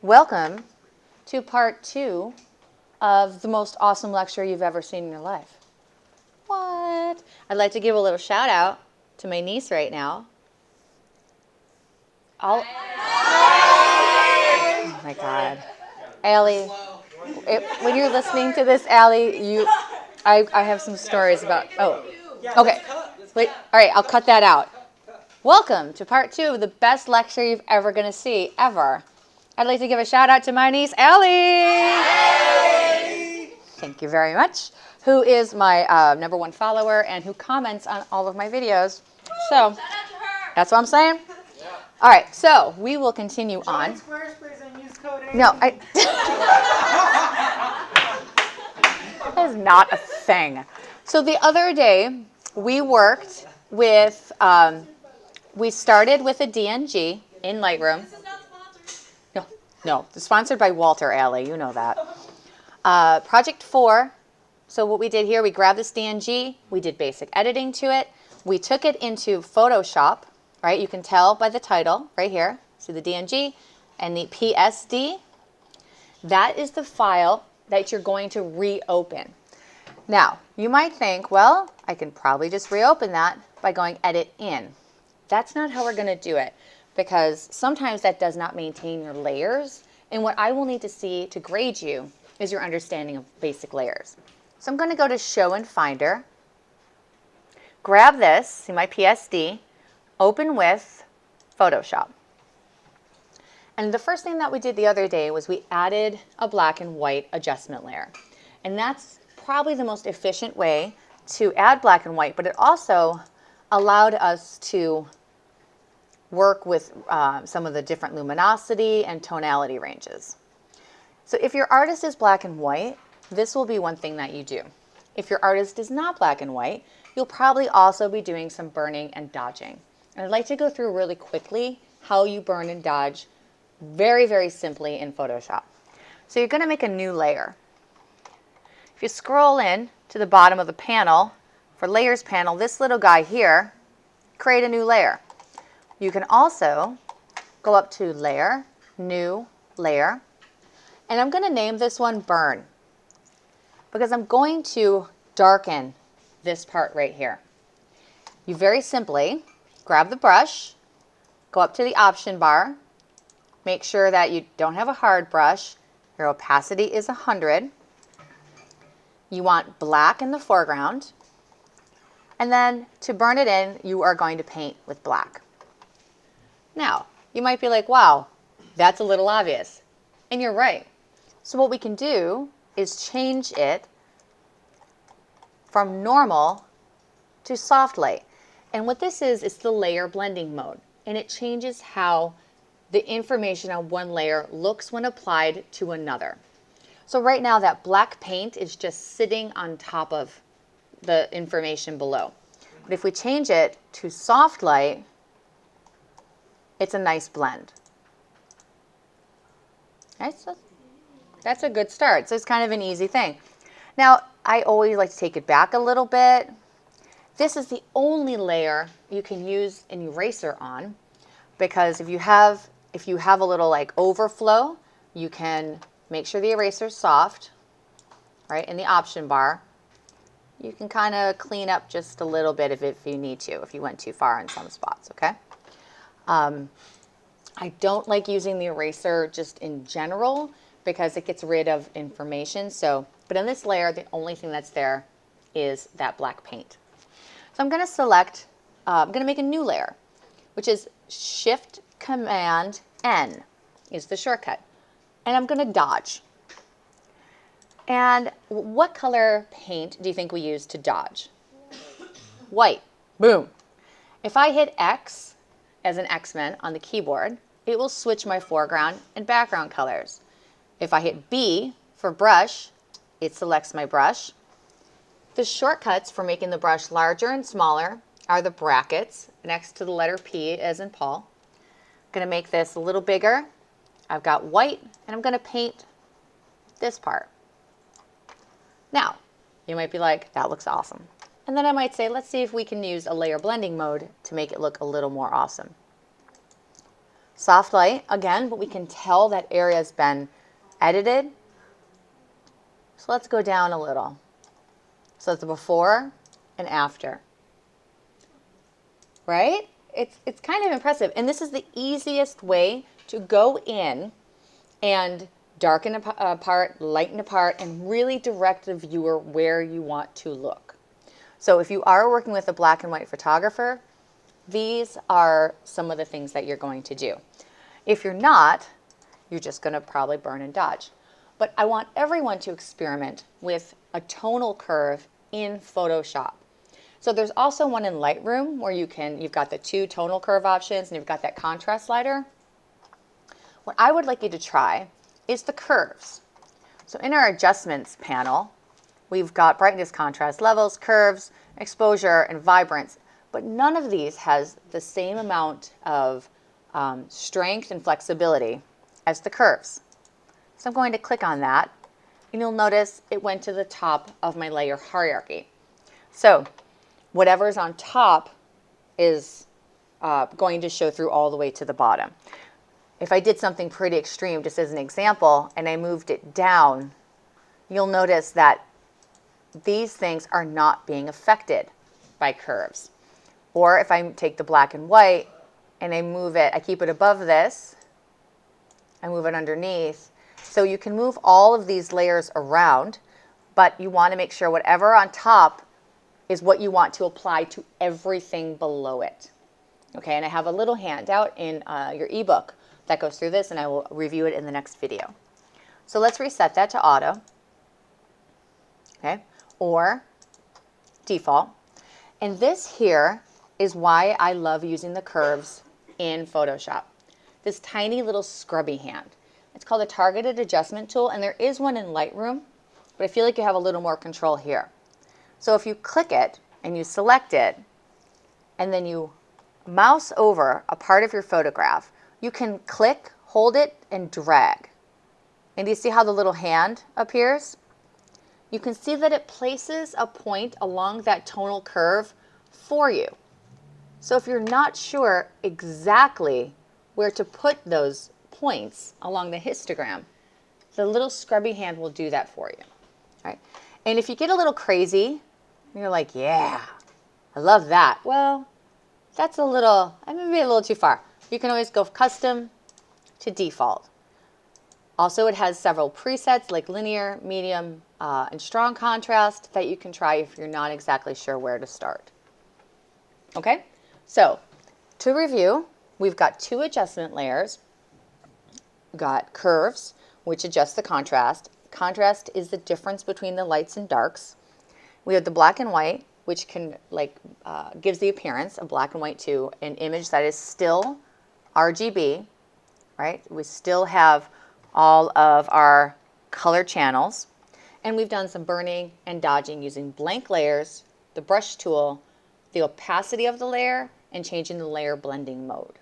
Welcome to part 2 of the most awesome lecture you've ever seen in your life. What? I'd like to give a little shout out to my niece right now. Oh my God. Allie, when you're listening to this, Allie, I have some stories about, okay. Wait, all right, I'll cut that out. Welcome to part 2 of the best lecture you're ever going to see, ever. I'd like to give a shout out to my niece, Allie. Hey! Thank you very much. Who is my #1 follower and who comments on all of my videos. So, shout out to her. That's what I'm saying? Yeah. All right, so we will continue on. Squarespace and use code A. No, that is not a thing. So the other day, we worked with, we started with a DNG in Lightroom. This is not sponsored. No, it's sponsored by Walter, Allie, you know that. Project 4, so what we did here, we grabbed this DNG, we did basic editing to it, we took it into Photoshop, right? You can tell by the title right here. See the DNG and the PSD. That is the file that you're going to reopen. Now, you might think, well, I can probably just reopen that by going Edit In. That's not how we're going to do it, because sometimes that does not maintain your layers, and what I will need to see to grade you is your understanding of basic layers. So I'm going to go to Show in Finder, grab this, see my PSD, open with Photoshop. And the first thing that we did the other day was we added a black and white adjustment layer. And that's probably the most efficient way to add black and white, but it also allowed us to work with some of the different luminosity and tonality ranges. So if your artist is black and white, this will be one thing that you do. If your artist is not black and white, you'll probably also be doing some burning and dodging. And I'd like to go through really quickly how you burn and dodge very, very simply in Photoshop. So you're going to make a new layer. If you scroll in to the bottom of the panel, for Layers panel, this little guy here, create a new layer. You can also go up to Layer, New Layer, and I'm going to name this one Burn, because I'm going to darken this part right here. You very simply grab the brush, go up to the option bar, make sure that you don't have a hard brush, your opacity is 100. You want black in the foreground, and then to burn it in, you are going to paint with black. Now, you might be like, wow, that's a little obvious. And you're right. So what we can do is change it from normal to soft light. And what this is the layer blending mode. And it changes how the information on one layer looks when applied to another. So right now that black paint is just sitting on top of the information below. But if we change it to soft light, it's a nice blend. Okay, so that's a good start. So it's kind of an easy thing. Now, I always like to take it back a little bit. This is the only layer you can use an eraser on, because if you have a little like overflow, you can make sure the eraser is soft, right? In the option bar, you can kind of clean up just a little bit if you need to, if you went too far in some spots, okay? I don't like using the eraser just in general because it gets rid of information. But in this layer, the only thing that's there is that black paint. So I'm going to select, I'm going to make a new layer, which is Shift-Command-N is the shortcut. And I'm going to dodge. And what color paint do you think we use to dodge? White. Boom. If I hit X as an X-Men on the keyboard, it will switch my foreground and background colors. If I hit B for brush, it selects my brush. The shortcuts for making the brush larger and smaller are the brackets next to the letter P as in Paul. I'm going to make this a little bigger. I've got white, and I'm going to paint this part. Now, you might be like, that looks awesome. And then I might say, let's see if we can use a layer blending mode to make it look a little more awesome. Soft light again, but we can tell that area has been edited. So let's go down a little. So it's the before and after, right? It's kind of impressive. And this is the easiest way to go in and darken a part, lighten a part, and really direct the viewer where you want to look. So if you are working with a black and white photographer, these are some of the things that you're going to do. If you're not, you're just going to probably burn and dodge. But I want everyone to experiment with a tonal curve in Photoshop. So there's also one in Lightroom where you've got the 2 tonal curve options and you've got that contrast slider. What I would like you to try is the curves. So in our adjustments panel, we've got brightness, contrast levels, curves, exposure, and vibrance, but none of these has the same amount of strength and flexibility as the curves. So I'm going to click on that, and you'll notice it went to the top of my layer hierarchy. So whatever's on top is going to show through all the way to the bottom. If I did something pretty extreme, just as an example, and I moved it down, you'll notice that these things are not being affected by curves. Or if I take the black and white and I move it, I keep it above this, I move it underneath. So you can move all of these layers around, but you want to make sure whatever on top is what you want to apply to everything below it. Okay, and I have a little handout in your ebook that goes through this, and I will review it in the next video. So let's reset that to auto, okay, or default. And this here is why I love using the curves in Photoshop. This tiny little scrubby hand. It's called a targeted adjustment tool, and there is one in Lightroom, but I feel like you have a little more control here. So if you click it and you select it, and then you mouse over a part of your photograph, you can click, hold it, and drag. And do you see how the little hand appears? You can see that it places a point along that tonal curve for you. So if you're not sure exactly where to put those points along the histogram, the little scrubby hand will do that for you. All right? And if you get a little crazy, you're like, yeah, I love that. Well, that's maybe a little too far. You can always go custom to default. Also, it has several presets like linear, medium, and strong contrast that you can try if you're not exactly sure where to start. Okay, so to review, we've got 2 adjustment layers. We've got curves, which adjust the contrast. Contrast is the difference between the lights and darks. We have the black and white, which can gives the appearance of black and white to an image that is still RGB, right? We still have all of our color channels, and we've done some burning and dodging using blank layers, the brush tool, the opacity of the layer, and changing the layer blending mode.